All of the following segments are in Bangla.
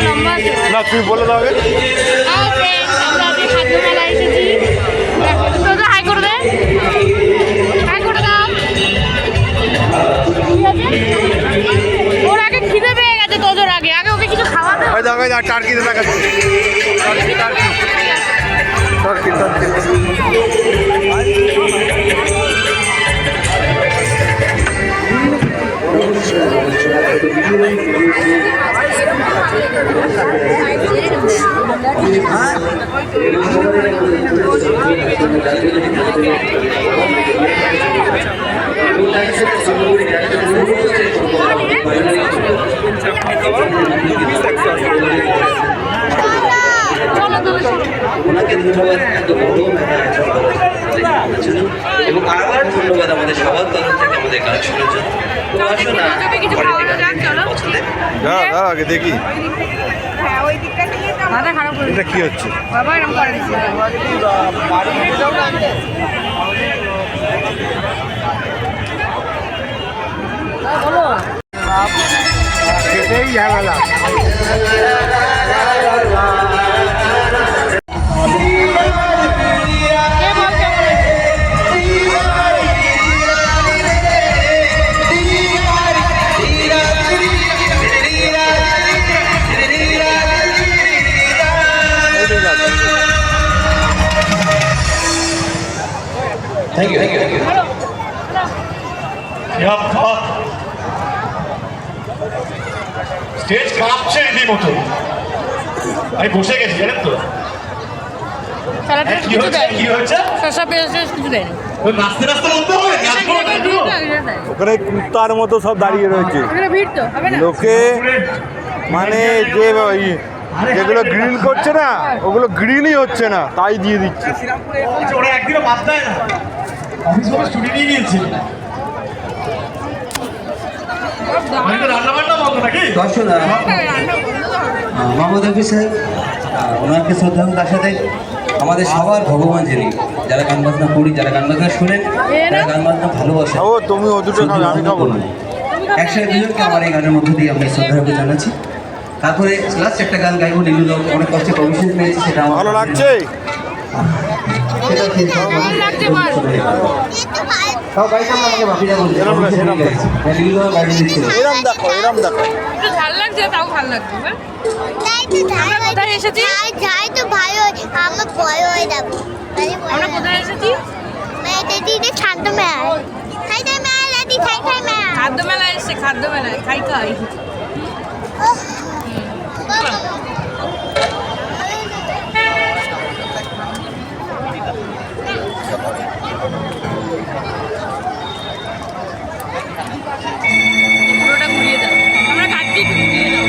লম্বা আছে না তুই বলে দাও আগে। আমরা আজকে খাদ্য মেলা এসেছি। তোদের হাই করে দে, হাই করে দাও। ওর আগে খিদে পেয়ে গেছে, তোদের আগে আগে ওকে কিছু খাওয়াতে হবে। দেখো টার্কিতে দেখাচ্ছি, টার্কি টার্কি টার্কি টার্কি। ওনাকে ধন্যবাদ, এত বড় মেলা এবং আবার ধন্যবাদ আমাদের সবার তরফ থেকে আমাদের গান শোনার জন্য। তো আসো না আগে দেখি এটা কি হচ্ছে। সেটাই ঝামেলা। Thank you, thank you, thank you. Stage কাঁপছে রীতিমতো। আমি বসে গেছি জানেন তো। কি হচ্ছে কি হচ্ছে? নাচতে নাচতে বলতে হবে, ওখানে কুত্তার মতো সব দাঁড়িয়ে রয়েছে লোকে, মানে যে যেগুলো গ্রিল করছে না ওগুলো গ্রিলই হচ্ছে না, তাই দিয়ে দিচ্ছে। ওরা একদিনও বাদ দেয় না, অফিস করে ছুটি নিয়ে নিয়েছে। রান্না বান্না বন্ধ নাকি? দর্শক মোহাম্মদ হাফিজ সাহেব, ওনাকে শ্রদ্ধা তার সাথে আমাদের সবার ভগবান যিনি, যারা গান বাজনা করি, যারা গান বাজনা শোনেন, যারা গান বাজনা ভালোবাসেন। ও তুমি ও দুটো আমি খাবো না। একসাথে দুজনকে আমার এই গানের মধ্য দিয়ে আমি শ্রদ্ধা জানাচ্ছি। তারপরে লাস্ট একটা গান গাইব, নীলু অনেক কষ্টে কমিশন পেয়েছি, সেটা আমার ভালো লাগছে। সব গাইতে আমাকে বাপিরা বলছে এরম দেখো, এরম দেখো। ঝাল লাগছে, তাও ভালো লাগছে। আমরা কোথায় এসেছি? যাই তো ভালো, আমার ভয় হয়ে যাবো। আমরা কোথায় এসেছি? খাদ্য মেলা, খাদ্য মেলা, খাদ্য মেলায় এসছে, খাদ্য মেলায় খাই খাই। পুরোটা ঘুরিয়ে দাও, আমরা কাটছি, ঘুরিয়ে দাও।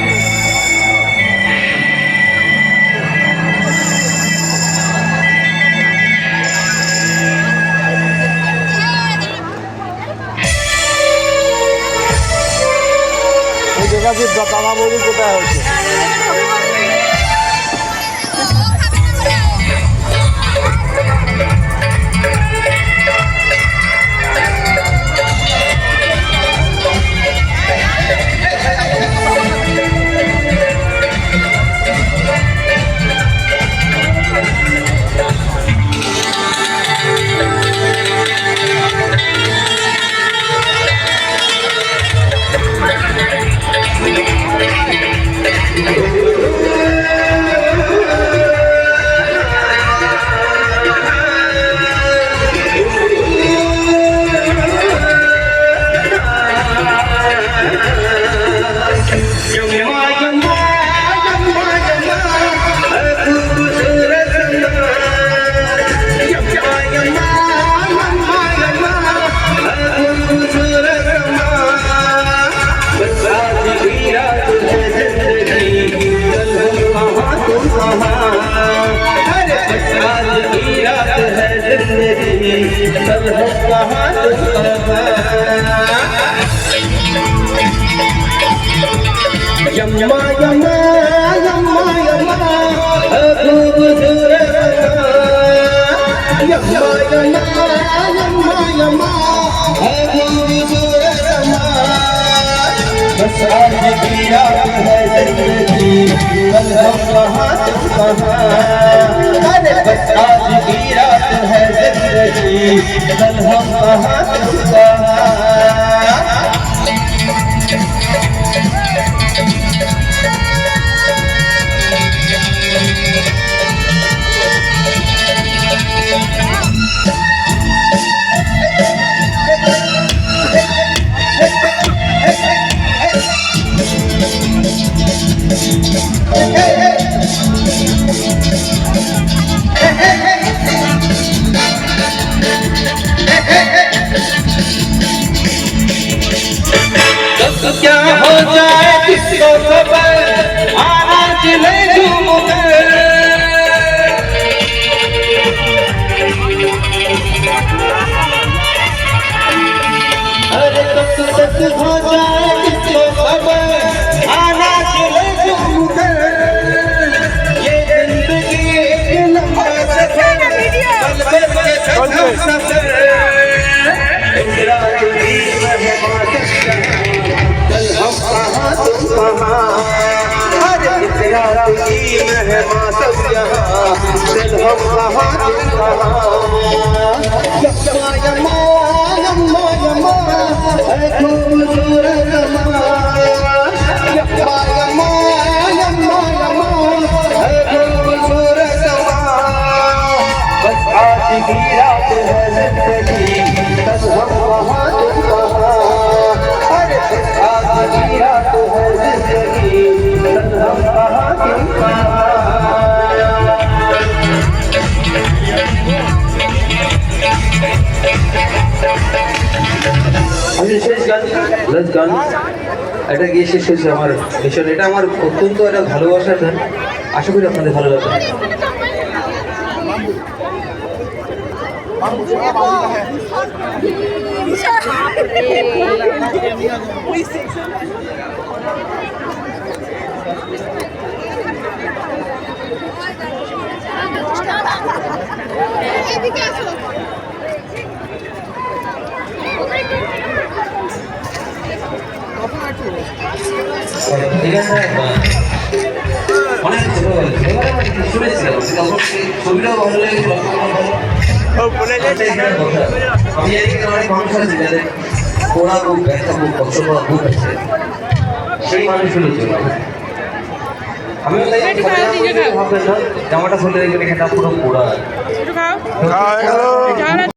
ওই দেখাচ্ছি দাদা বৌদি কোথায় হচ্ছে। यम्मा यम्मा यम्मा यम्मा खूबसूरत यम्मा यम्मा यम्मा यम्मा खूबसूरत बस आज की रात है जिंदगी कहाँ तुम कहाँ अरे बस आज की रात है जिंदगी कल हम कहाँ तुम कहाँ क्या हो जाए किसको खबर आना चले झूम अरे तक हो जाए किसको खबर आना चले झूम ये जिंदगी एक लंबा सफर पल भर के सफर इकरार की मेहमान कल हम कहाँ तुम कहाँ अरे इकरार की मेहमान सब यहाँ कल हम कहाँ तुम कहाँ यम्मा यम्मा यम्मा यम्मा है खूबसूरत यम्मा यम्मा यम्मा यम्मा यम्मा है खूबसूरत बस आज की रात है जिंदगी कल हम कहाँ तुम कहाँ अरे बस आज की रात है जिंदगी कल हम कहाँ तुम कहाँ শেষ গান লাস্ট গান এটা গিয়ে শেষ হয়েছে আমার মিশন এটা আমার অত্যন্ত একটা ভালোবাসার গান আশা করি আপনাদের ভালো লাগবে এদিকে আসো ঠিক আছে অনেক শুনেছিলাম তখন ছবিটাও ভালো লেগেছিল আমি অনেক মানুষ আছে যাদের পোড়া বুক ব্যথা বুক কষ্ট করা বুক আছে সেই মানুষগুলো জন্য আমিও তাই ভাববেন না জামাটা খুলে রেখে এটা পুরো পোড়া একটু খাও